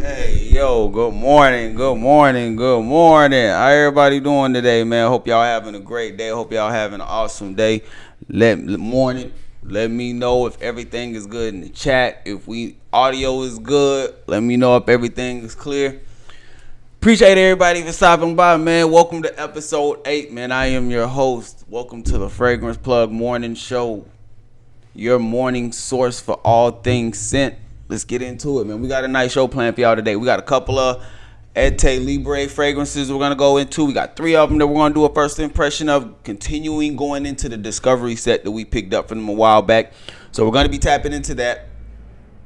Hey, yo, good morning, good morning, good morning. How everybody doing today, man? Hope y'all having a great day. Hope y'all having an awesome day. Let me know if everything is good in the chat. If audio is good, let me know if everything is clear. Appreciate everybody for stopping by, man. Welcome to episode 8, man. I am your host. Welcome to the Fragrance Plug Morning Show, your morning source for all things scent. Let's get into it, man. We got a nice show planned for y'all today. We got a couple of Etat Libre fragrances we're going to go into. We got 3 of them that we're going to do a first impression of, continuing going into the discovery set that we picked up from them a while back. So we're going to be tapping into that.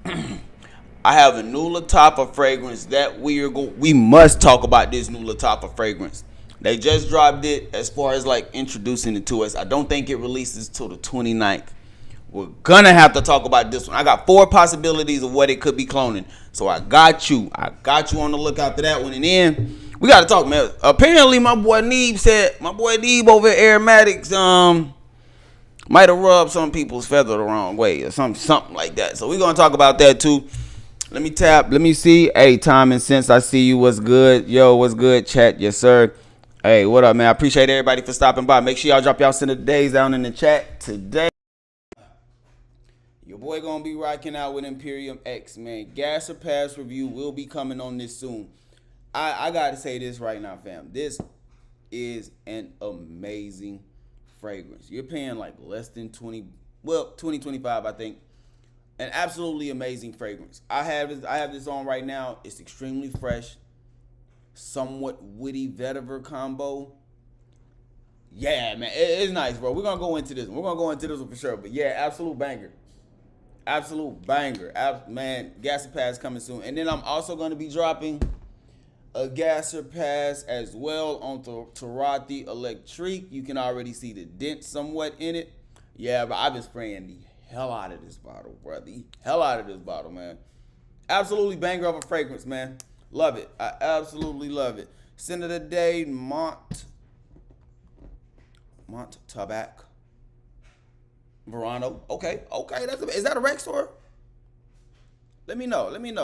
I have a new LATTAFA fragrance that we must talk about. This new LATTAFA fragrance. They just dropped it as far as like introducing it to us. I don't think it releases till the 29th. We're gonna have to talk about this one. I got 4 possibilities of what it could be cloning. So I got you on the lookout for that one. And then we gotta talk, man. Apparently my boy Neeb over at Aromatix might have rubbed some people's feather the wrong way or something like that. So we're gonna talk about that too. Let me see. Hey, Time and Sense, I see you. What's good? Yo, what's good, chat? Yes, sir. Hey, what up, man? I appreciate everybody for stopping by. Make sure y'all drop y'all send the days down in the chat today. Your boy gonna be rocking out with Imperium X, man. Gas or Pass review will be coming on this soon. I gotta say this right now, fam. This is an amazing fragrance. You're paying like less than 20, 25, I think. An absolutely amazing fragrance. I have this on right now. It's extremely fresh, somewhat witty vetiver combo. Yeah, man, it's nice, bro. We're gonna go into this one. We're gonna go into this one for sure. But yeah, absolute banger. Absolute banger. Man, Gasser Pass coming soon. And then I'm also going to be dropping a Gasser Pass as well on Tarati Electrique. You can already see the dent somewhat in it. Yeah, but I've been spraying the hell out of this bottle, bro. The hell out of this bottle, man. Absolutely banger of a fragrance, man. Love it. I absolutely love it. Scent of the day, Mont Tabac. Verano. Okay. Is that a rec store? Let me know. I don't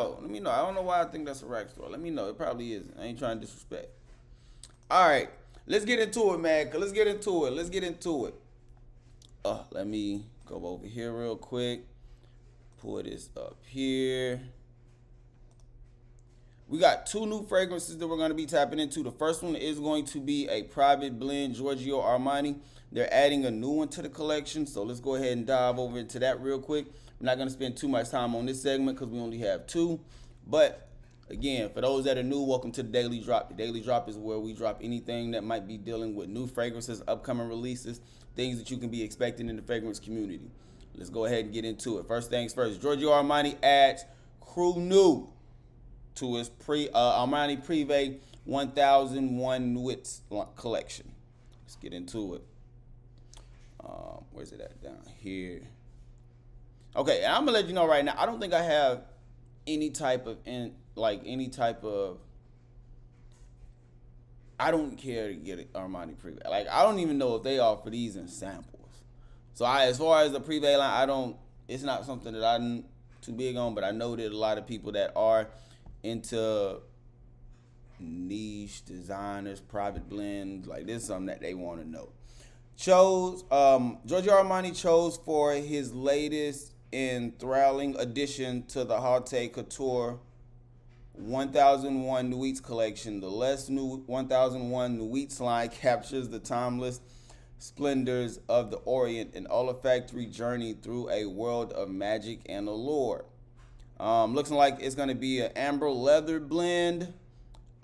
know why I think that's a rec store. Let me know. It probably isn't. I ain't trying to disrespect. All right. Let's get into it, man. Let's get into it. Let me go over here real quick. Pull this up here. We got 2 new fragrances that we're going to be tapping into. The first one is going to be a private blend, Giorgio Armani. They're adding a new one to the collection, so let's go ahead and dive over into that real quick. I'm not going to spend too much time on this segment because we only have 2. But, again, for those that are new, welcome to the Daily Drop. The Daily Drop is where we drop anything that might be dealing with new fragrances, upcoming releases, things that you can be expecting in the fragrance community. Let's go ahead and get into it. First things first, Giorgio Armani adds Crew New to his Armani Privé 1001 Nuits collection. Let's get into it. Where's it at? Down here. Okay, and I'm gonna let you know right now. I don't think I have any type of I don't care to get an Armani Privé. Like, I don't even know if they offer these in samples. So as far as the Privé line, it's not something that I'm too big on, but I know that a lot of people that are into niche designers, private blends, like this is something that they want to know. Giorgio Armani chose for his latest enthralling addition to the Haute Couture 1001 Nuits collection. The less new 1001 Nuits line captures the timeless splendors of the Orient, an olfactory journey through a world of magic and allure. Looks like it's going to be an amber leather blend.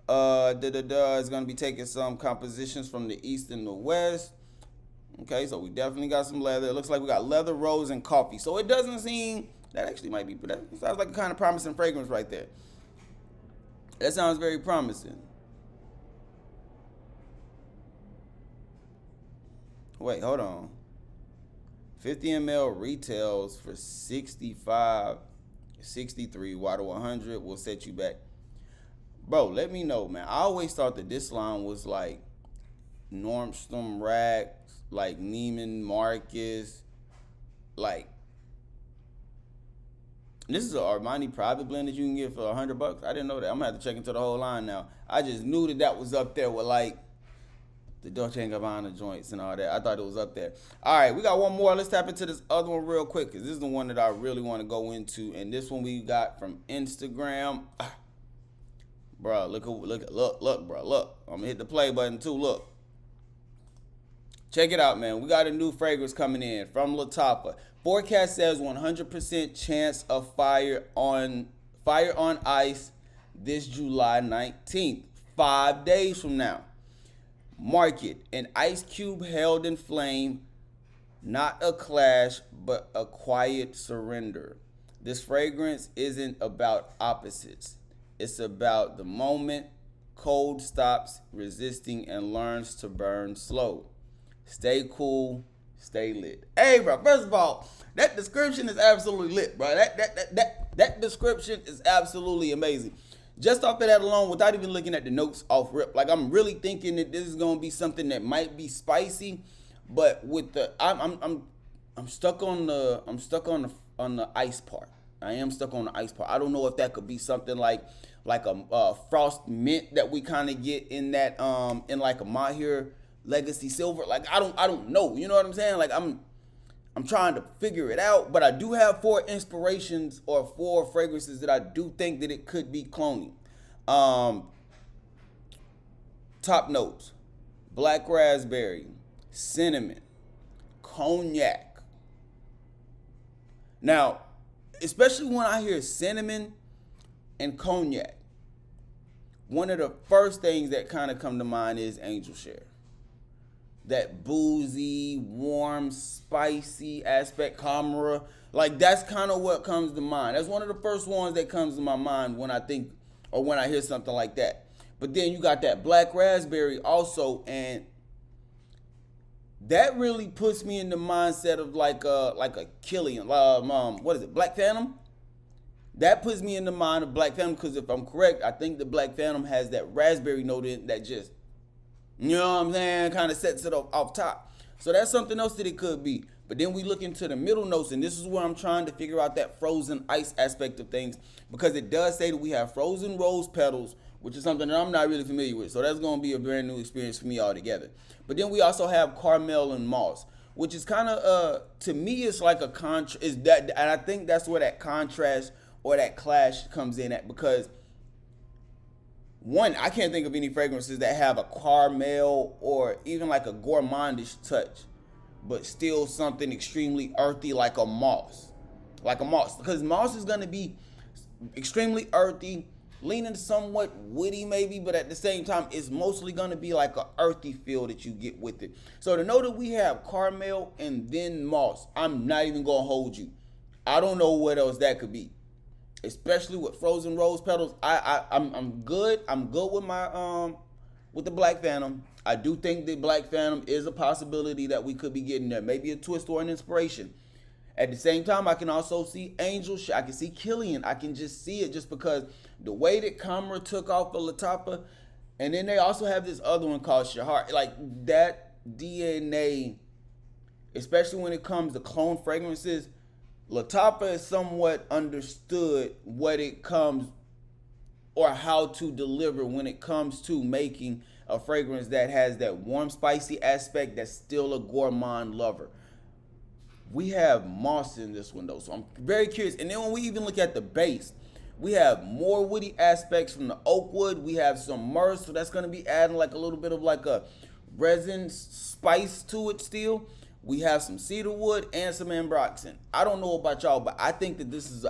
It's going to be taking some compositions from the east and the west. Okay, so we definitely got some leather. It looks like we got leather, rose, and coffee. So it doesn't seem, that actually might be, that sounds like a kind of promising fragrance right there. That sounds very promising. Wait, hold on. 50 ml retails for $65, $63. Water 100 will set you back. Bro, let me know, man. I always thought that this line was like Nordstrom Rack, like Neiman Marcus, like This is an Armani private blend that you can get for $100. I didn't know that. I'm gonna have to check into the whole line now. I just knew that was up there with like the Dolce & Gabbana joints and all that. I thought it was up there. All right, we got one more. Let's tap into this other one real quick because this is the one that I really want to go into. And this one we got from Instagram. Bro, look, bro, look. I'm gonna hit the play button too. Look. Check it out, man. We got a new fragrance coming in from LATTAFA. Forecast says 100% chance of fire on ice this July 19th, 5 days from now. Market, an ice cube held in flame, not a clash, but a quiet surrender. This fragrance isn't about opposites. It's about the moment cold stops resisting and learns to burn slow. Stay cool, stay lit. Hey, bro, first of all, that description is absolutely lit, bro. That description is absolutely amazing. Just off of that alone, without even looking at the notes off rip, like I'm really thinking that this is gonna be something that might be spicy, but with the I'm stuck on the ice part. I am stuck on the ice part. I don't know if that could be something like a frost mint that we kind of get in that in like a Mahir Legacy Silver. Like I don't know. You know what I'm saying? Like I'm trying to figure it out, but I do have 4 inspirations or 4 fragrances that I do think that it could be cloning. Top notes: black raspberry, cinnamon, cognac. Now, especially when I hear cinnamon and cognac, one of the first things that kind of come to mind is Angel Share. That boozy, warm, spicy aspect, Camera. Like that's kind of what comes to mind. That's one of the first ones that comes to my mind when I think or when I hear something like that. But then you got that black raspberry also, and that really puts me in the mindset of like a Killian. What is it? Black Phantom? That puts me in the mind of Black Phantom because if I'm correct, I think the Black Phantom has that raspberry note in that just, you know what I'm saying, kind of sets it off top. So that's something else that it could be. But then we look into the middle notes, and this is where I'm trying to figure out that frozen ice aspect of things, because it does say that we have frozen rose petals, which is something that I'm not really familiar with. So that's going to be a brand new experience for me altogether. But then we also have caramel and moss, which is kind of, to me, it's like a contrast. And I think that's where that contrast or that clash comes in at, because one, I can't think of any fragrances that have a caramel or even like a gourmandish touch, but still something extremely earthy like a moss. Like a moss. Because moss is going to be extremely earthy, leaning somewhat woody maybe, but at the same time, it's mostly going to be like an earthy feel that you get with it. So to know that we have caramel and then moss, I'm not even going to hold you. I don't know what else that could be. Especially with frozen rose petals, I'm good. I'm good with my with the Black Phantom. I do think that Black Phantom is a possibility that we could be getting there. Maybe a twist or an inspiration. At the same time, I can also see Angel. I can see Killian. I can just see it just because the way that Camera took off of LATTAFA, and then they also have this other one called Shahar. Like that DNA, especially when it comes to clone fragrances. LATTAFA is somewhat understood what it comes or how to deliver when it comes to making a fragrance that has that warm, spicy aspect that's still a gourmand lover. We have moss in this one though, so I'm very curious. And then when we even look at the base, we have more woody aspects from the oak wood. We have some myrrh, so that's going to be adding like a little bit of like a resin spice to it still. We have some cedar wood and some ambroxan. I don't know about y'all, but I think that this is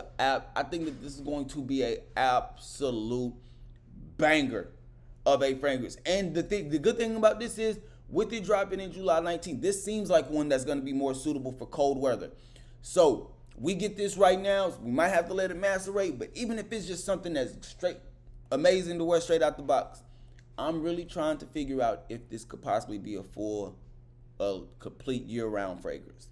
going to be a absolute banger of a fragrance. And the good thing about this is, with it dropping in July 19th, this seems like one that's going to be more suitable for cold weather. So we get this right now. We might have to let it macerate, but even if it's just something that's straight amazing to wear straight out the box, I'm really trying to figure out if this could possibly be a complete year-round fragrance.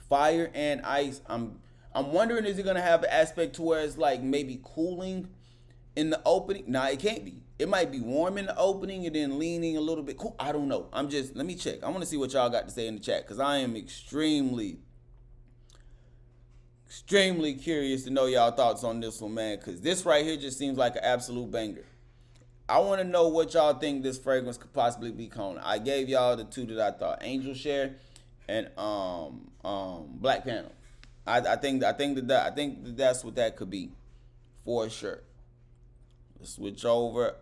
Fire and ice. I'm wondering, is it gonna have an aspect to where it's like maybe cooling in the opening? Nah, it can't be. It might be warm in the opening and then leaning a little bit cool. I don't know. Let me check. I want to see what y'all got to say in the chat, because I am extremely Extremely curious to know y'all thoughts on this one, man, because this right here just seems like an absolute banger. I want to know what y'all think this fragrance could possibly be called. I gave y'all the two that I thought: Angel Share and Black Panel. I think that that's what that could be, for sure. Let's switch over.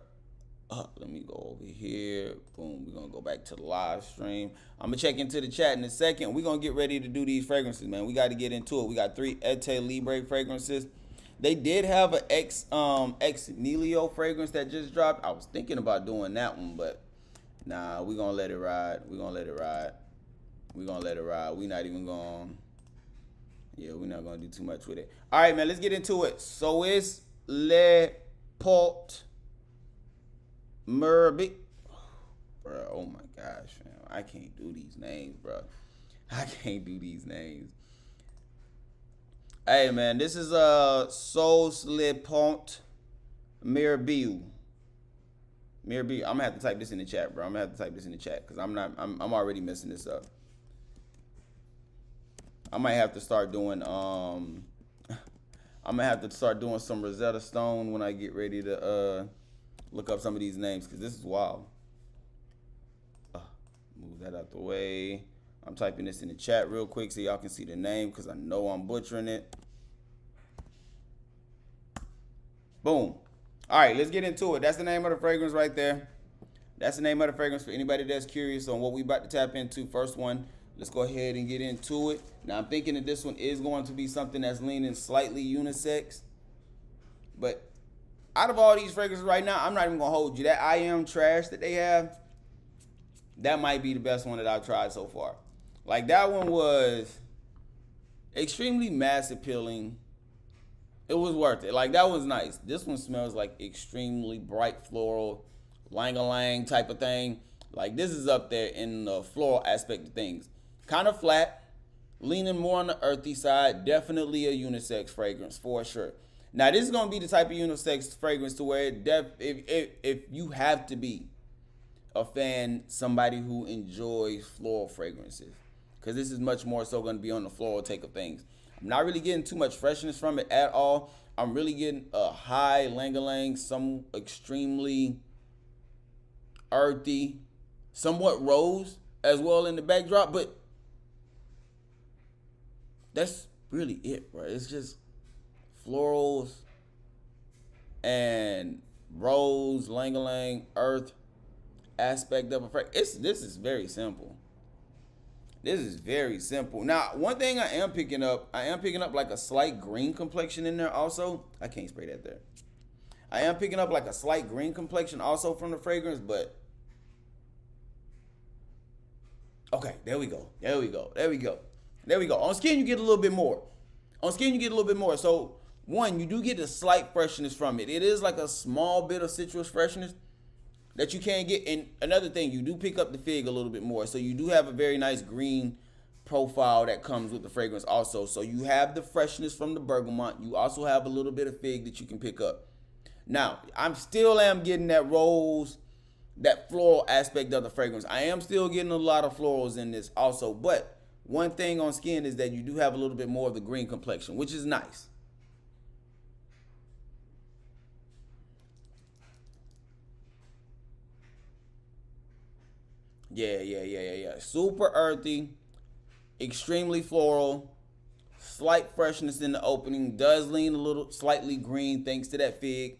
Let me go over here. Boom. We're gonna go back to the live stream. I'm gonna check into the chat in a second. We're gonna get ready to do these fragrances, man. We got to get into it. We got 3 Etat Libre fragrances. They did have an ex Nilio fragrance that just dropped. I was thinking about doing that one, but nah, we're gonna let it ride. We're not even going. Yeah, we're not gonna do too much with it. All right, man. Let's get into it. So it's Le Porte Merby. Bro, oh my gosh, man. I can't do these names, bro. I can't do these names. Hey, man, this is Sauce Le Porte Merby. I'm gonna have to type this in the chat, bro. Because I'm already messing this up. I might have to start doing I'm gonna have to start doing some Rosetta Stone when I get ready to look up some of these names, because this is wild. Move that out the way. I'm typing this in the chat real quick so y'all can see the name, because I know I'm butchering it. Boom. All right, let's get into it. That's the name of the fragrance right there. That's the name of the fragrance for anybody that's curious on what we about to tap into. First one, let's go ahead and get into it. Now, I'm thinking that this one is going to be something that's leaning slightly unisex. But out of all these fragrances right now, I'm not even going to hold you. That I Am Trash that they have, that might be the best one that I've tried so far. Like, that one was extremely mass appealing. It was worth it. Like, that was nice. This one smells like extremely bright floral, lang-a-lang type of thing. Like, this is up there in the floral aspect of things. Kind of flat, leaning more on the earthy side. Definitely a unisex fragrance, for sure. Now, this is going to be the type of unisex fragrance to where if you have to be a fan, somebody who enjoys floral fragrances, because this is much more so going to be on the floral take of things. I'm not really getting too much freshness from it at all. I'm really getting a high lang-a-lang, some extremely earthy, somewhat rose as well in the backdrop, but that's really it, bro. It's just florals and rose, lang-a-lang, earth aspect of a fragrance. This is very simple. This is very simple. Now, one thing I am picking up like a slight green complexion in there also. I can't spray that there. I am picking up like a slight green complexion also from the fragrance, but okay, there we go. On skin, you get a little bit more. So, one, you do get a slight freshness from it. It is like a small bit of citrus freshness that you can't get. And another thing, you do pick up the fig a little bit more. So you do have a very nice green profile that comes with the fragrance also. So you have the freshness from the bergamot. You also have a little bit of fig that you can pick up. Now, I'm still getting that rose, that floral aspect of the fragrance. I am still getting a lot of florals in this also. But one thing on skin is that you do have a little bit more of the green complexion, which is nice. Yeah. Super earthy, extremely floral, slight freshness in the opening. Does lean a little slightly green thanks to that fig.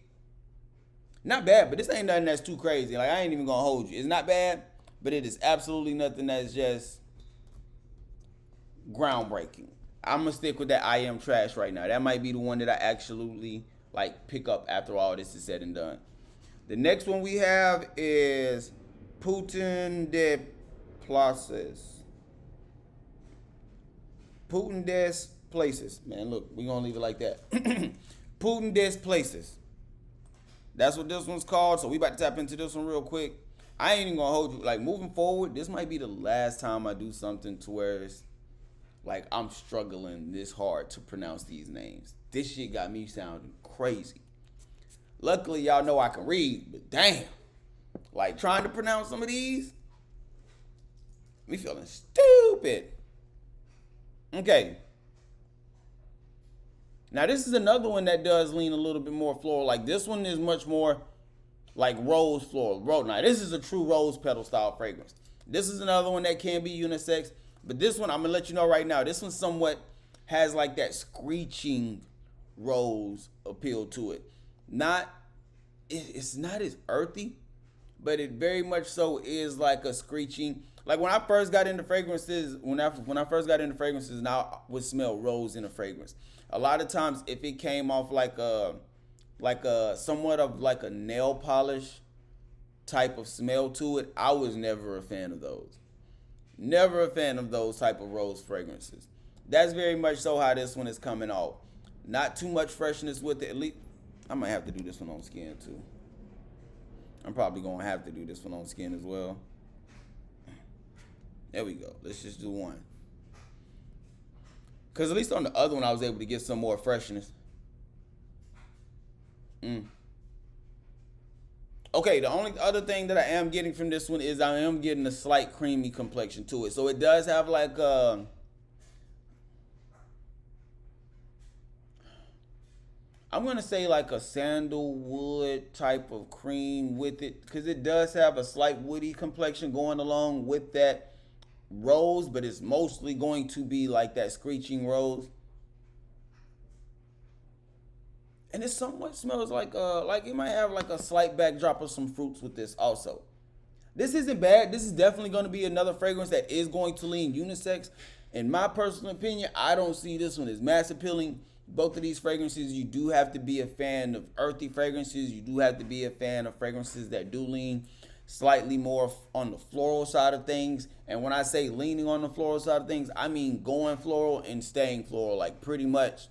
Not bad, but this ain't nothing that's too crazy. Like, I ain't even gonna hold you. It's not bad, but it is absolutely nothing that's just groundbreaking. I'm gonna stick with that I Am Trash right now. That might be the one that I absolutely like pick up after all this is said and done. The next one we have is Putin de Places. Putin des Places. Man, look, we're going to leave it like that. Putin des Places. That's what this one's called. So we about to tap into this one real quick. I ain't even going to hold you. Like, moving forward, this might be the last time I do something to where it's like I'm struggling this hard to pronounce these names. This shit got me sounding crazy. Luckily, y'all know I can read, but damn. Like, trying to pronounce some of these, me feeling stupid. Okay. Now this is another one that does lean a little bit more floral. Like this one is much more like rose floral. Now this is a true rose petal style fragrance. This is another one that can be unisex, but this one I'm gonna let you know right now. This one somewhat has like that screeching rose appeal to it. It's not as earthy, but it very much so is like a screeching. Like when I first got into fragrances, when I first got into fragrances, and I would smell rose in a fragrance. A lot of times, if it came off like a somewhat of like a nail polish type of smell to it, I was never a fan of those. Never a fan of those type of rose fragrances. That's very much so how this one is coming off. Not too much freshness with it. At least I might have to do this one on skin too. I'm probably gonna have to do this one on skin as well. There we go. Let's just do one. Because at least on the other one, I was able to get some more freshness. Okay, the only other thing that I am getting from this one is I am getting a slight creamy complexion to it. So it does have like I'm going to say like a sandalwood type of cream with it. Because it does have a slight woody complexion going along with that rose, but it's mostly going to be like that screeching rose. And it somewhat smells like it might have like a slight backdrop of some fruits with this also. This isn't bad. This is definitely going to be another fragrance that is going to lean unisex. In my personal opinion, I don't see this one as mass appealing. Both of these fragrances, you do have to be a fan of earthy fragrances. You do have to be a fan of fragrances that do lean slightly more on the floral side of things. And when I say leaning on the floral side of things, I mean going floral and staying floral, like pretty much.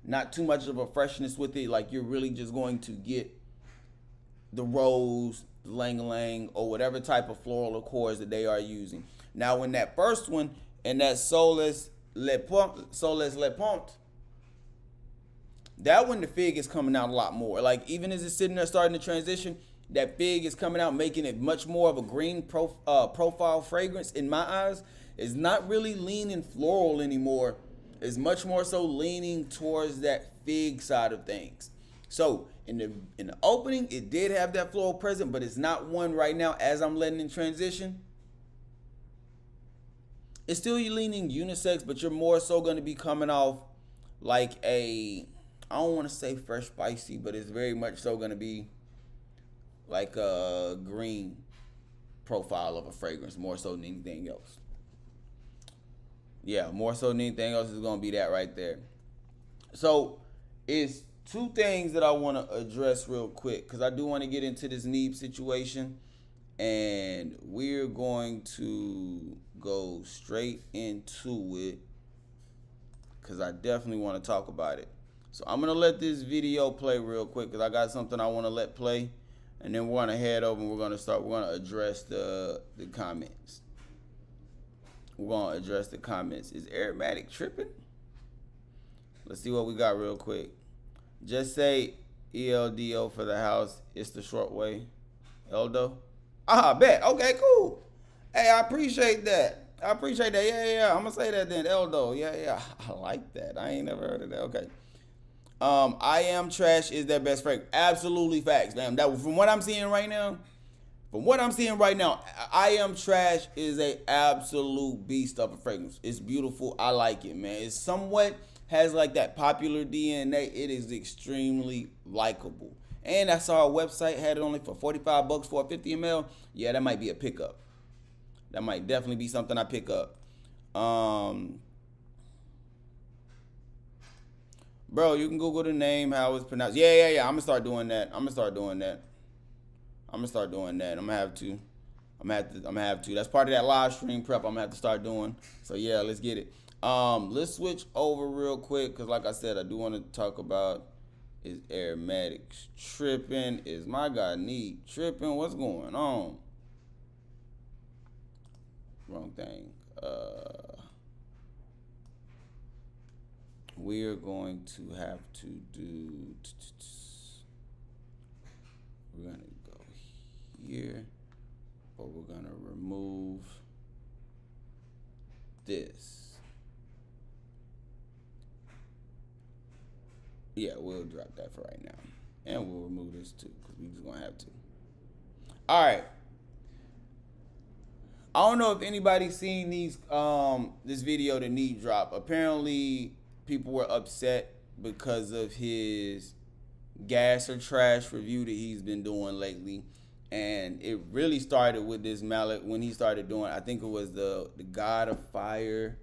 Not too much of a freshness with it, like you're really just going to get the rose, the lang-a-lang, or whatever type of floral accords that they are using. Now, in that first one, and that Soles Le Pont, that one, the fig is coming out a lot more. Like, even as it's sitting there starting to transition, that fig is coming out, making it much more of a green profile fragrance in my eyes. It's not really leaning floral anymore. It's much more so leaning towards that fig side of things. So in the opening, it did have that floral present, but it's not one right now as I'm letting it transition. It's still leaning unisex, but you're more so going to be coming off like I don't want to say fresh spicy, but it's very much so going to be like a green profile of a fragrance, more so than anything else. Yeah, more so than anything else is going to be that right there. So it's two things that I want to address real quick, because I do want to get into this Neeb situation, and we're going to go straight into it because I definitely want to talk about it. So I'm going to let this video play real quick because I got something I want to let play, and then we're going to head over and we're going to address the comments. We're going to address the comments. Is Aromatix tripping? Let's see what we got real quick. Just say ELDO for the house. It's the short way. Eldo? Bet. Okay, cool. Hey, I appreciate that. Yeah. I'm going to say that then. Eldo. Yeah. I like that. I ain't never heard of that. Okay. I Am Trash is their best fragrance. Absolutely facts, man. From what I'm seeing right now, I Am Trash is a absolute beast of a fragrance. It's beautiful. I like it, man. It somewhat has like that popular DNA. It is extremely likable. And I saw a website had it only for $45 for a 50 ml. Yeah, that might be a pickup. That might definitely be something I pick up. Bro, you can Google the name, how it's pronounced. Yeah. I'm gonna start doing that. I'm gonna have to. That's part of that live stream prep I'm gonna have to start doing. So yeah, let's get it. Let's switch over real quick because like I said, I do want to talk about, is Aromatix tripping? Is my guy Neeb tripping? What's going on? Wrong thing. We're going to have to do. We're gonna go here, but we're gonna remove this. Yeah, we'll drop that for right now. And we'll remove this too, because we just gonna have to. Alright. I don't know if anybody's seen this video that Need drop. Apparently people were upset because of his gas or trash review that he's been doing lately. And it really started with this mallet when he started doing, I think it was the God of Fire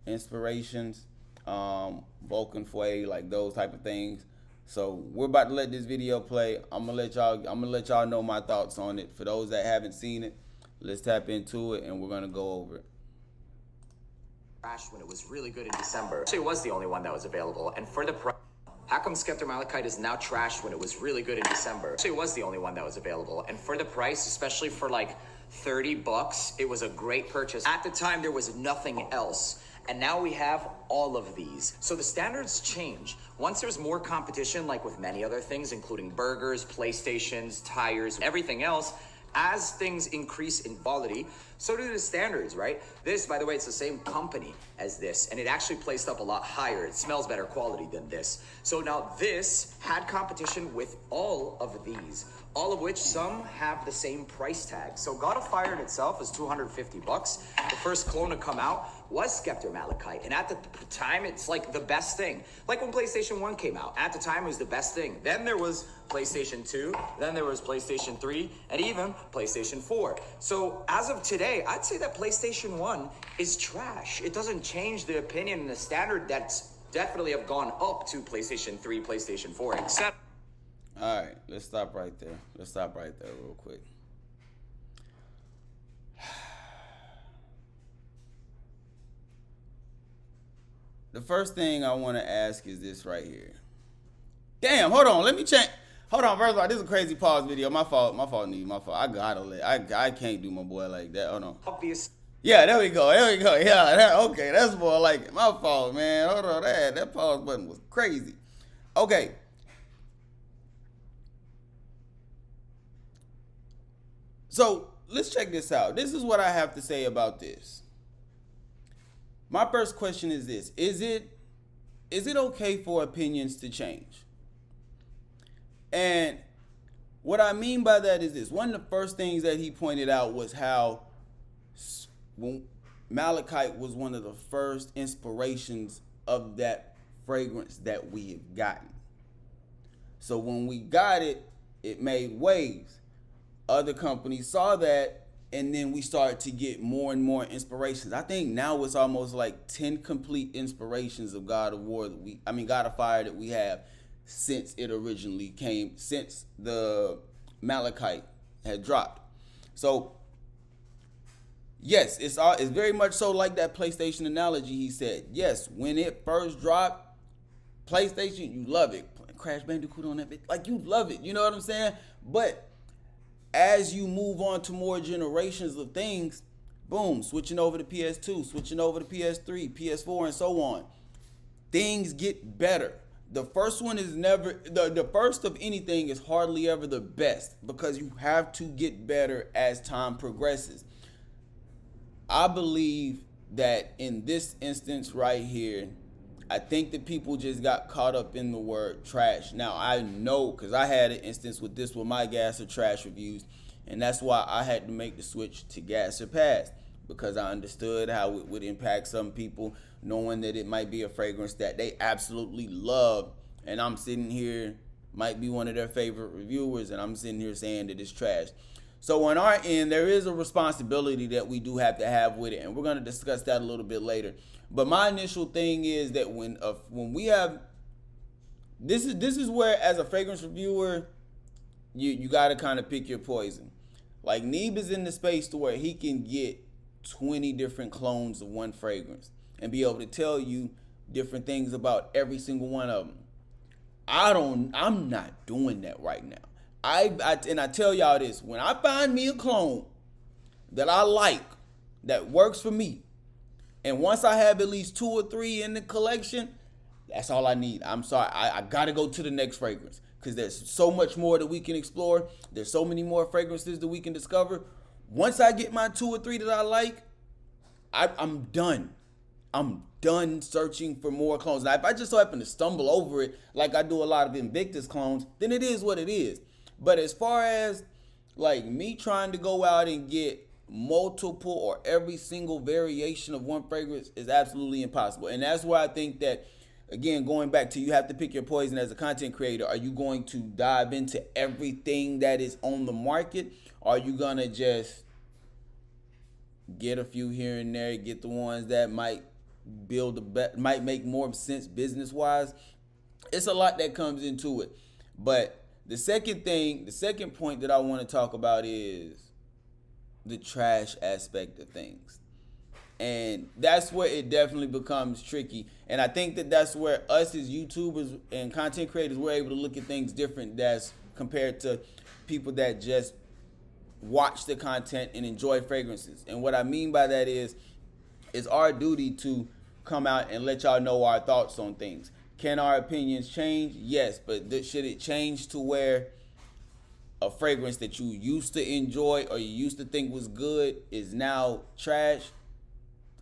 inspirations, Vulcan Fue, like those type of things. So we're about to let this video play. I'm gonna let y'all know my thoughts on it. For those that haven't seen it, let's tap into it and we're gonna go over it. Trash when it was really good in December. Actually, it was the only one that was available, and for the price. How come Skepta Malachite is now trash when it was really good in December? Actually, it was the only one that was available, and for the price, especially for like $30, it was a great purchase. At the time, there was nothing else, and now we have all of these. So the standards change. Once there's more competition, like with many other things, including burgers, PlayStations, tires, everything else, as things increase in quality, so do the standards, right? This, by the way, it's the same company as this, and it actually placed up a lot higher. It smells better quality than this. So now this had competition with all of these, all of which some have the same price tag. So God of Fire in itself is $250. The first clone to come out was Skepta Malachite, and at the time, it's like the best thing. Like when PlayStation 1 came out, at the time it was the best thing. Then there was PlayStation 2, then there was PlayStation 3, and even PlayStation 4. So as of today, I'd say that PlayStation 1 is trash. It doesn't change the opinion and the standard that's definitely have gone up to PlayStation 3, PlayStation 4, except... All right, let's stop right there. Let's stop right there real quick. The first thing I want to ask is this right here. Damn, hold on. Let me check. Hold on. First of all, this is a crazy pause video. My fault. My fault. I can't do my boy like that. Hold on. Obvious. Yeah, there we go. Yeah, okay. That's more like it. My fault, man. Hold on. That pause button was crazy. Okay. So let's check this out. This is what I have to say about this. My first question is this: Is it okay for opinions to change? And what I mean by that is this: one of the first things that he pointed out was how Malachite was one of the first inspirations of that fragrance that we have gotten. So when we got it, it made waves. Other companies saw that, and then we started to get more and more inspirations. I think now it's almost like 10 complete inspirations of God of Fire that we have since it originally came, since the Malachite had dropped. So yes, it's very much so like that PlayStation analogy he said. Yes, when it first dropped, PlayStation, you love it. Crash Bandicoot on that bit, like you love it. You know what I'm saying? But as you move on to more generations of things, boom, switching over to PS2, switching over to PS3, PS4, and so on, things get better. The first one is never, the first of anything is hardly ever the best, because you have to get better as time progresses. I believe that in this instance right here, I think that people just got caught up in the word trash. Now, I know, because I had an instance with this with my gas or trash reviews, and that's why I had to make the switch to gas or pass, because I understood how it would impact some people, knowing that it might be a fragrance that they absolutely love, and I'm sitting here, might be one of their favorite reviewers, and I'm sitting here saying that it's trash. So on our end, there is a responsibility that we do have to have with it, and we're going to discuss that a little bit later. But my initial thing is that when we have, this is where, as a fragrance reviewer, you got to kind of pick your poison. Like, Neeb is in the space to where he can get 20 different clones of one fragrance and be able to tell you different things about every single one of them. I'm not doing that right now. And I tell y'all this: when I find me a clone that I like, that works for me, and once I have at least 2 or 3 in the collection, that's all I need. I'm sorry, I gotta go to the next fragrance, because there's so much more that we can explore. There's so many more fragrances that we can discover. Once I get my 2 or 3 that I like, I'm done. I'm done searching for more clones. Now, if I just so happen to stumble over it, like I do a lot of Invictus clones, then it is what it is. But as far as like me trying to go out and get multiple or every single variation of one fragrance is absolutely impossible. And that's why I think that, again, going back to, you have to pick your poison as a content creator. Are you going to dive into everything that is on the market? Or are you going to just get a few here and there, get the ones that might might make more sense business wise? It's a lot that comes into it. But the second point that I want to talk about is the trash aspect of things. And that's where it definitely becomes tricky. And I think that that's where us as YouTubers and content creators, we're able to look at things different that's compared to people that just watch the content and enjoy fragrances. And what I mean by that is, it's our duty to come out and let y'all know our thoughts on things. Can our opinions change? Yes, but should it change to where a fragrance that you used to enjoy or you used to think was good is now trash?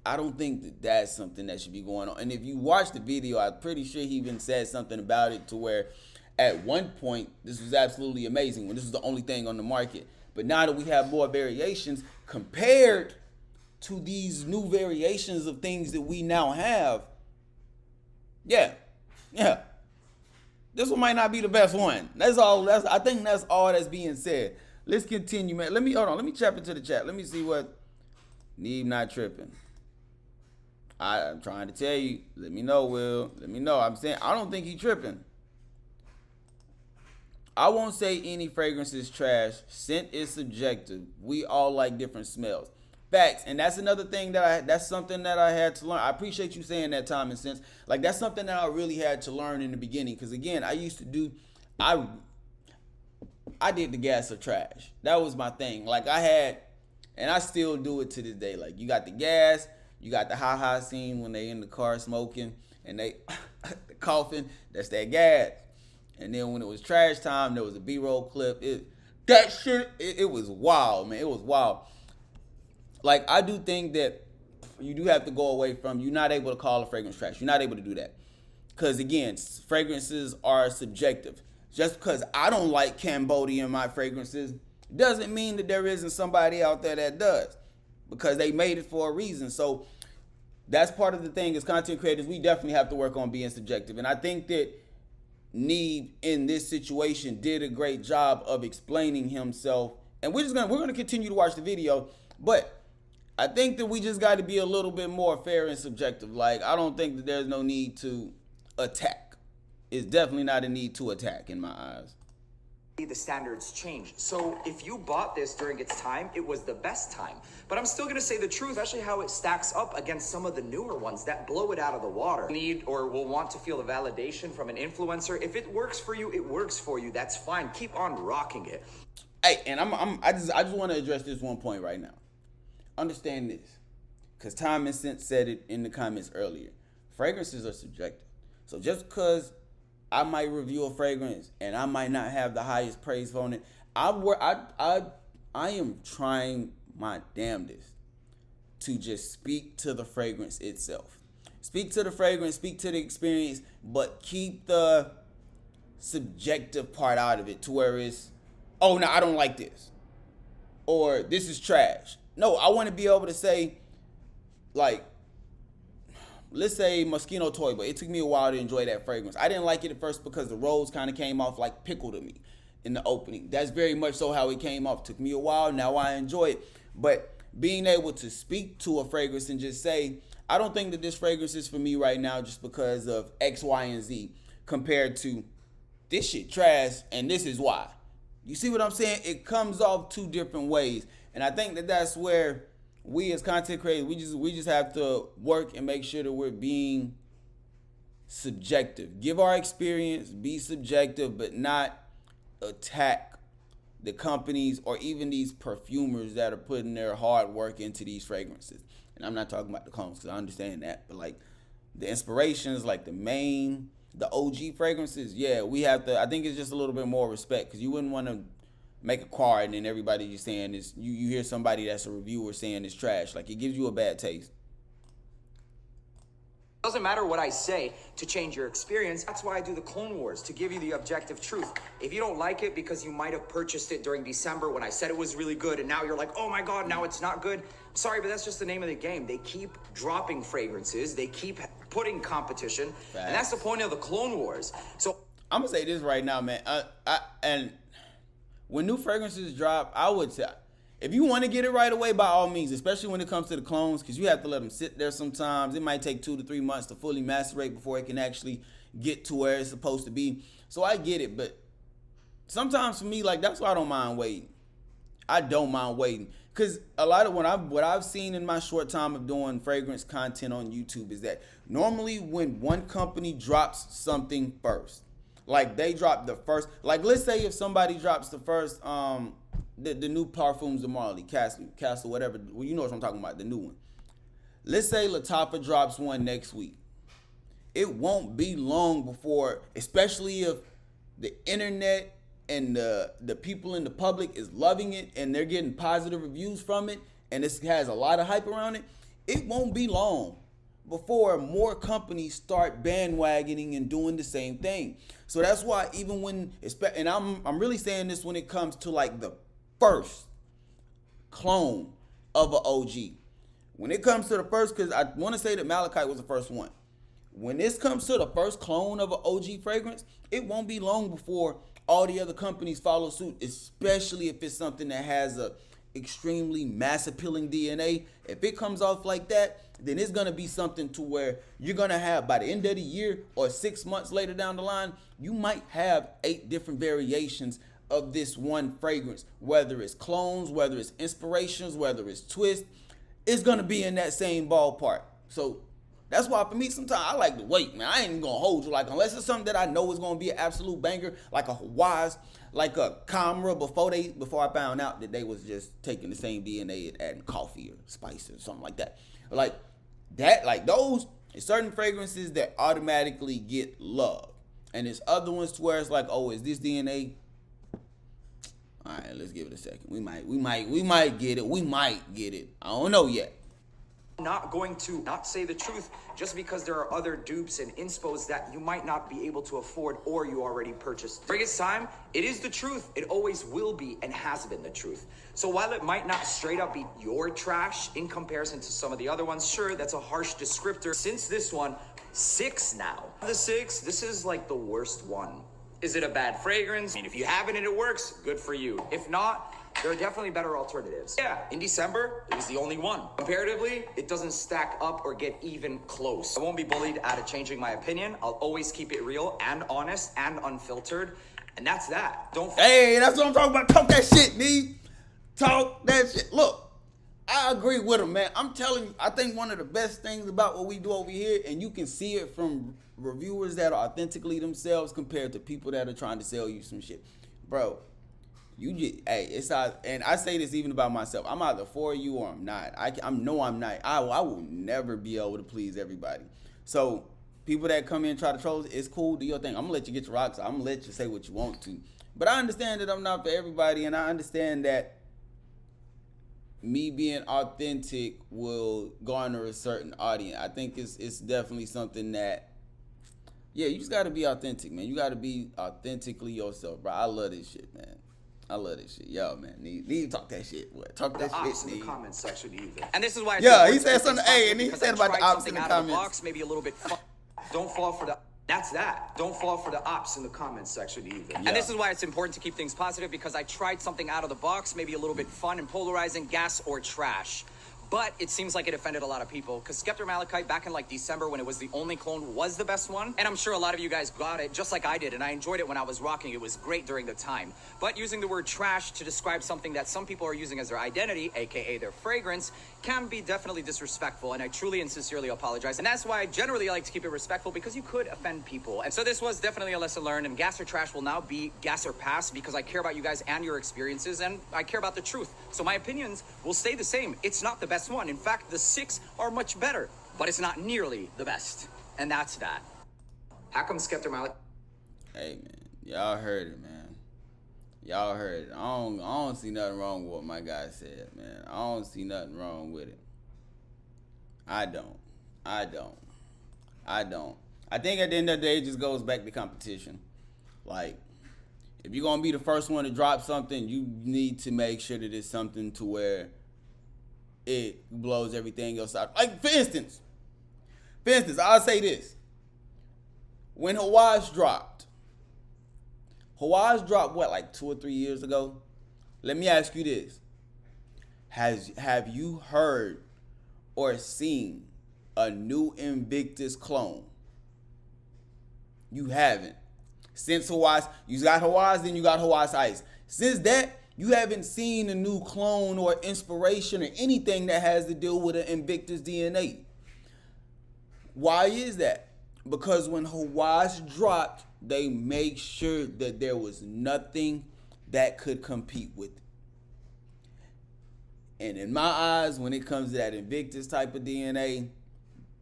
I don't think that that's something that should be going on. And if you watch the video, I'm pretty sure he even said something about it to where at one point this was absolutely amazing when this was the only thing on the market. But now that we have more variations compared to these new variations of things that we now have, yeah, this one might not be the best one. I think that's all that's being said. Let's continue, man. Let me tap into the chat. Let me see what Need Not Tripping. I'm trying to tell you. Let me know, Will. Let me know. I'm saying I don't think he tripping. I won't say any fragrance is trash. Scent is subjective. We all like different smells. Facts. And that's another thing that's something that I had to learn. I appreciate you saying that, Time and Sense. Like, that's something that I really had to learn in the beginning. Because again, I did the gas of trash. That was my thing. Like, and I still do it to this day. Like, you got the gas, you got the ha-ha scene when they in the car smoking and they coughing. That's that gas. And then when it was trash time, there was a B-roll clip. It was wild, man. It was wild. Like, I do think that you do have to go away from, you're not able to call a fragrance trash. You're not able to do that. Because, again, fragrances are subjective. Just because I don't like Cambodia in my fragrances doesn't mean that there isn't somebody out there that does. Because they made it for a reason. So that's part of the thing as content creators. We definitely have to work on being subjective. And I think that Need in this situation did a great job of explaining himself. And we're gonna continue to watch the video. But I think that we just got to be a little bit more fair and subjective. Like, I don't think that there's no need to attack. It's definitely not a need to attack in my eyes. The standards change. So if you bought this during its time, it was the best time. But I'm still going to say the truth, especially how it stacks up against some of the newer ones that blow it out of the water. Need or will want to feel the validation from an influencer. If it works for you, it works for you. That's fine. Keep on rocking it. Hey, and I just want to address this one point right now. Understand this, because Time and Sense said it in the comments earlier. Fragrances are subjective. So just because I might review a fragrance and I might not have the highest praise on it, I am trying my damnedest to just speak to the fragrance itself. Speak to the fragrance, speak to the experience, but keep the subjective part out of it to where it's, oh, no, I don't like this. Or this is trash. No, I want to be able to say, like, let's say Moschino Toy Boy. It took me a while to enjoy that fragrance. I didn't like it at first because the rose kind of came off like pickle to me in the opening. That's very much so how it came off. It took me a while. Now I enjoy it. But being able to speak to a fragrance and just say, I don't think that this fragrance is for me right now just because of X, Y, and Z, compared to this shit trash and this is why. You see what I'm saying? It comes off two different ways. And I think that that's where we as content creators, we just have to work and make sure that we're being subjective. Give our experience, be subjective, but not attack the companies or even these perfumers that are putting their hard work into these fragrances. And I'm not talking about the clones because I understand that. But like the inspirations, like the OG fragrances, yeah, we have to, I think it's just a little bit more respect because you wouldn't want to make a card and then everybody just saying this, you hear somebody that's a reviewer saying it's trash. Like, it gives you a bad taste. Doesn't matter what I say to change your experience. That's why I do the Clone Wars, to give you the objective truth. If you don't like it because you might have purchased it during December when I said it was really good and now you're like, oh my God, now it's not good. Sorry, but that's just the name of the game. They keep dropping fragrances. They keep putting competition. Facts. And that's the point of the Clone Wars. So I'm going to say this right now, man. And when new fragrances drop, I would say, if you want to get it right away, by all means, especially when it comes to the clones, because you have to let them sit there sometimes. It might take 2 to 3 months to fully macerate before it can actually get to where it's supposed to be. So I get it, but sometimes for me, like, that's why I don't mind waiting. I don't mind waiting, because a lot of what I've seen in my short time of doing fragrance content on YouTube is that normally when one company drops something first, like they drop the first, like let's say if somebody drops the first, the new Parfums de Marley, Castle, whatever. Well, you know what I'm talking about, the new one. Let's say LATTAFA drops one next week. It won't be long before, especially if the internet and the people in the public is loving it and they're getting positive reviews from it and this has a lot of hype around it, it won't be long before more companies start bandwagoning and doing the same thing. So that's why even when, and I'm really saying this when it comes to like the first clone of an OG. When it comes to the first, because I want to say that Malachite was the first one. When this comes to the first clone of an OG fragrance, it won't be long before all the other companies follow suit, especially if it's something that has a extremely mass appealing DNA. If it comes off like that, then it's going to be something to where you're going to have, by the end of the year or 6 months later down the line, you might have 8 different variations of this one fragrance, whether it's clones, whether it's inspirations, whether it's twists. It's going to be in that same ballpark. So that's why for me, sometimes I like to wait, man. I ain't even going to hold you. Like, unless it's something that I know is going to be an absolute banger, like a Hawaii, like a Camera, before I found out that they was just taking the same DNA and adding coffee or spices or something like that. Like that, like those, certain fragrances that automatically get love. And there's other ones to where it's like, oh, is this DNA? All right, let's give it a second. We might get it. We might get it. I don't know yet. Not going to not say the truth just because there are other dupes and inspos that you might not be able to afford or you already purchased. During its time, it is the truth. It always will be and has been the truth. So while it might not straight up be your trash in comparison to some of the other ones, sure, that's a harsh descriptor. Since this one, 6 now. The 6, this is like the worst one. Is it a bad fragrance? I mean, if you have it and it works, good for you. If not, there are definitely better alternatives. Yeah, in December, it was the only one. Comparatively, it doesn't stack up or get even close. I won't be bullied out of changing my opinion. I'll always keep it real and honest and unfiltered. And that's that. Hey, that's what I'm talking about. Talk that shit, me. Talk that shit. Look, I agree with him, man. I'm telling you, I think one of the best things about what we do over here, and you can see it from reviewers that are authentically themselves compared to people that are trying to sell you some shit. Bro, you just, hey, it's and I say this even about myself. I'm either for you or I'm not. I know I'm not. I will never be able to please everybody. So people that come in and try to troll, it's cool, do your thing. I'm gonna let you get your rocks. I'm gonna let you say what you want to. But I understand that I'm not for everybody, and I understand that me being authentic will garner a certain audience. I think it's definitely something that, yeah, you just gotta be authentic, man. You gotta be authentically yourself, bro. I love this shit, man. I love this shit. Yo, man, need to talk that shit. What? Talk that shit, in the comments section either. And this is why he said something, hey, and he said about the ops in the comments. Box, maybe a little bit fun. Don't fall for the That's that. Don't fall for the ops in the comments section either. Yeah. And this is why it's important to keep things positive, because I tried something out of the box, maybe a little bit fun and polarizing, gas or trash. But it seems like it offended a lot of people, because Skeptor Malachite back in like December when it was the only clone was the best one. And I'm sure a lot of you guys got it just like I did, and I enjoyed it when I was rocking. It was great during the time. But using the word trash to describe something that some people are using as their identity, aka their fragrance, can be definitely disrespectful, and I truly and sincerely apologize. And that's why I generally like to keep it respectful, because you could offend people. And so this was definitely a lesson learned, and gas or trash will now be gas or pass, because I care about you guys and your experiences, and I care about the truth. So my opinions will stay the same. It's not the best one. In fact, the 6 are much better, but it's not nearly the best. And that's that. How come Skeptor Malachite? Hey, man, y'all heard it, man. Y'all heard it. I don't see nothing wrong with what my guy said, man. I don't see nothing wrong with it. I don't. I don't. I think at the end of the day, it just goes back to competition. Like, if you're gonna be the first one to drop something, you need to make sure that it's something to where it blows everything else out. Like, for instance, I'll say this. When Hawaii's dropped what, like 2 or 3 years ago? Let me ask you this. Have you heard or seen a new Invictus clone? You haven't. Since Hawaii's, you got Hawaii's, then you got Hawaii's Ice. Since that, you haven't seen a new clone or inspiration or anything that has to deal with an Invictus DNA. Why is that? Because when Hawaii's dropped, they make sure that there was nothing that could compete with it. And in my eyes, when it comes to that Invictus type of DNA,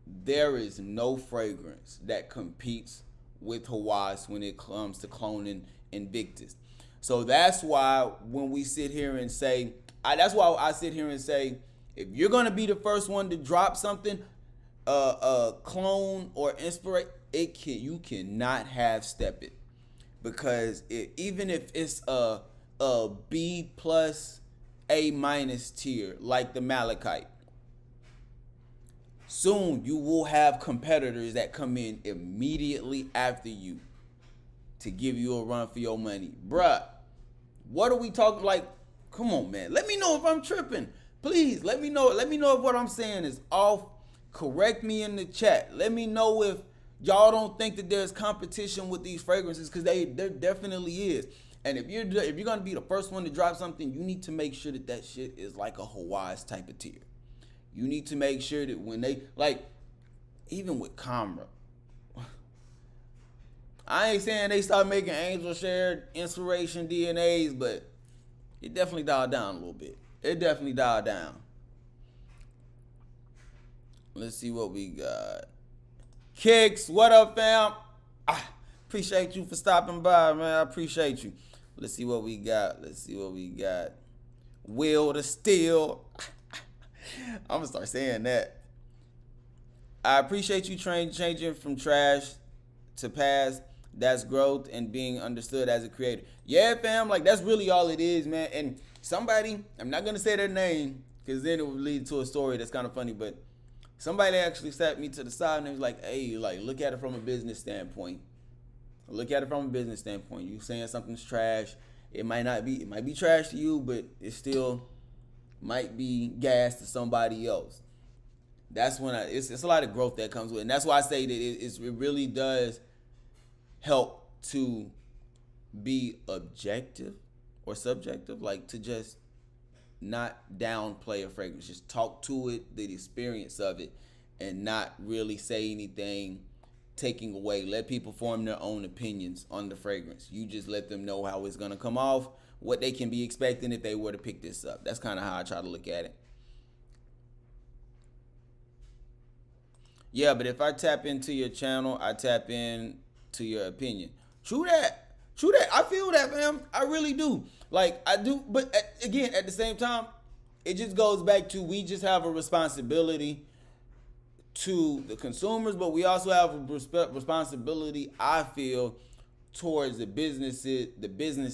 there is no fragrance that competes with Hawaii's when it comes to cloning Invictus. So that's why when we sit here and say, that's why I sit here and say, if you're gonna be the first one to drop something, clone or inspirate, you cannot half step it, because even if it's a B plus A minus tier like the Malachite, soon you will have competitors that come in immediately after you to give you a run for your money. Bruh, what are we talking? Like, come on, man. Let me know if I'm tripping. Please, let me know. Let me know if what I'm saying is off. Correct me in the chat. Let me know if y'all don't think that there's competition with these fragrances, because there definitely is. And if you're gonna be the first one to drop something, you need to make sure that shit is like a Hawaii's type of tier. You need to make sure that when they, like, even with Camera, I ain't saying they start making angel shared inspiration DNAs, but it definitely dialed down a little bit. It definitely dialed down. Let's see what we got. Kicks, what up, fam? Appreciate you for stopping by, man. I appreciate you. Let's see what we got. Will to Steal. I'm gonna start saying that. I appreciate you changing from trash to pass. That's growth and being understood as a creator. Yeah, fam, like that's really all it is, man. And somebody, I'm not gonna say their name because then it would lead to a story that's kind of funny, but somebody actually sat me to the side and they was like, hey, like, look at it from a business standpoint. You saying something's trash. It might be trash to you, but it still might be gas to somebody else. That's when it's a lot of growth that comes with it. And that's why I say that it really does help to be objective or subjective, like to just not downplay a fragrance, just talk to it, the experience of it, and not really say anything taking away. Let people form their own opinions on the fragrance. You just let them know how it's gonna come off, what they can be expecting if they were to pick this up. That's kind of how I try to look at it. Yeah, but if I tap into your channel, I tap in to your opinion. True that. I feel that, fam. I really do. Like, I do. But again, at the same time, it just goes back to, we just have a responsibility to the consumers, but we also have a responsibility, I feel, towards the business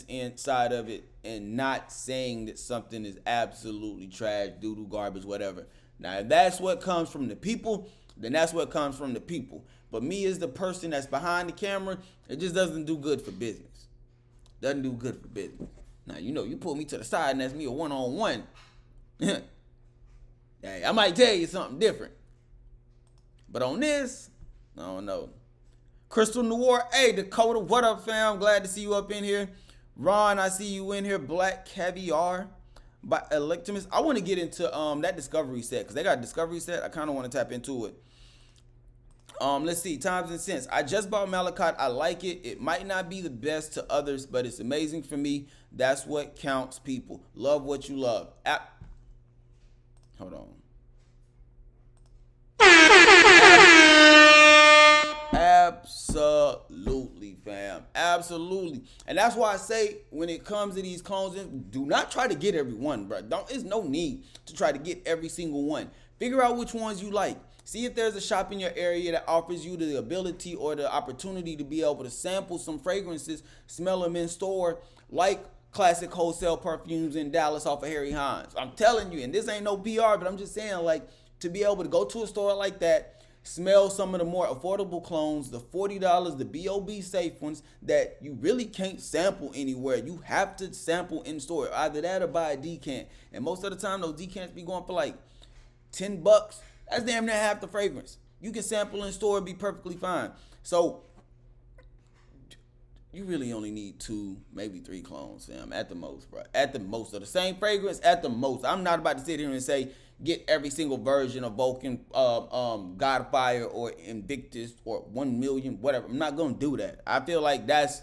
end side of it, and not saying that something is absolutely trash, doo-doo, garbage, whatever. Now, if that's what comes from the people, then that's what comes from the people. But me as the person that's behind the camera, it just doesn't do good for business. Now, you pull me to the side and that's me a one-on-one. Hey, I might tell you something different. But on this, I don't know. Crystal Noir, hey, Dakota, what up, fam? Glad to see you up in here. Ron, I see you in here. Black Caviar by Electimus. I want to get into that Discovery set, because they got a Discovery set. I kind of want to tap into it. Let's see, times and cents. I just bought Malachite. I like it. It might not be the best to others, but it's amazing for me. That's what counts, people. Love what you love. Hold on. Absolutely, fam. Absolutely. And that's why I say, when it comes to these clones, do not try to get every one, bro. There's no need to try to get every single one. Figure out which ones you like. See if there's a shop in your area that offers you the ability or the opportunity to be able to sample some fragrances, smell them in store, like Classic Wholesale Perfumes in Dallas off of Harry Hines. I'm telling you, and this ain't no PR, but I'm just saying, like, to be able to go to a store like that, smell some of the more affordable clones, the $40, the BOB safe ones that you really can't sample anywhere. You have to sample in store. Either that or buy a decant. And most of the time, those decants be going for like $10. That's damn near half the fragrance. You can sample in store and be perfectly fine. So you really only need 2, maybe 3 clones, fam, at the most, bro. At the most. Of the same fragrance, at the most. I'm not about to sit here and say, get every single version of Vulcan, Godfire, or Invictus, or 1 million, whatever. I'm not going to do that. I feel like that's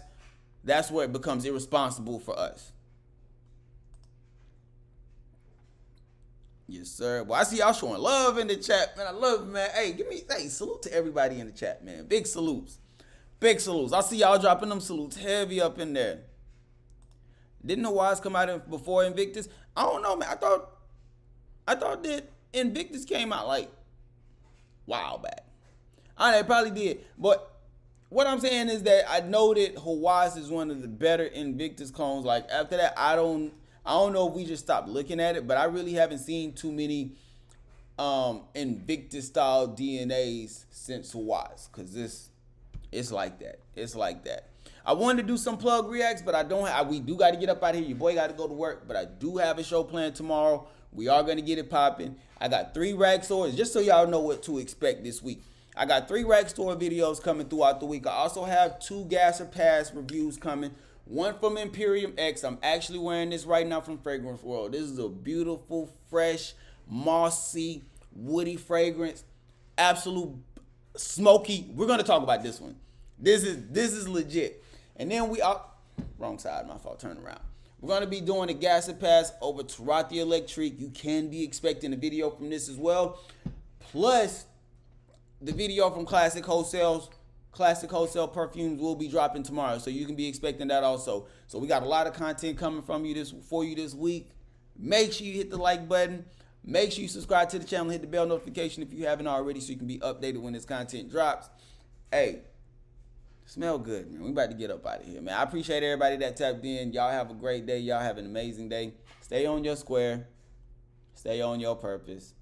where it becomes irresponsible for us. Yes, sir. Well, I see y'all showing love in the chat, man. I love it, man. Hey, salute to everybody in the chat, man. Big salutes. Big salutes. I see y'all dropping them salutes heavy up in there. Didn't Hawaii come out before Invictus? I don't know, man. I thought that Invictus came out like a while back. It probably did. But what I'm saying is that I know that Hawaii is one of the better Invictus clones. Like, after that, I don't know if we just stopped looking at it, but I really haven't seen too many Invictus style DNAs since Hawaii's, because it's like that. It's like that. I wanted to do some plug reacts, but I don't. We do got to get up out of here. Your boy got to go to work, but I do have a show planned tomorrow. We are going to get it popping. I got 3 rack stores, just so y'all know what to expect this week. I got 3 rack store videos coming throughout the week. I also have 2 Gas or Pass reviews coming. One from Imperium X. I'm actually wearing this right now from Fragrance World. This is a beautiful, fresh, mossy, woody fragrance. Absolute smoky. We're going to talk about this one. This is legit. And then wrong side, my fault, turn around. We're going to be doing a Gas and Pass over Tarathi Electrique. You can be expecting a video from this as well. Plus, the video from Classic Wholesale Perfumes will be dropping tomorrow. So you can be expecting that also. So we got a lot of content coming for you this week. Make sure you hit the like button. Make sure you subscribe to the channel. Hit the bell notification if you haven't already, so you can be updated when this content drops. Hey, smell good, man. We about to get up out of here, man. I appreciate everybody that tapped in. Y'all have a great day. Y'all have an amazing day. Stay on your square. Stay on your purpose.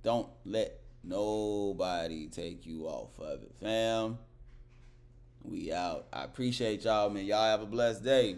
Don't let nobody take you off of it, fam. We out. I appreciate y'all, man. Y'all have a blessed day.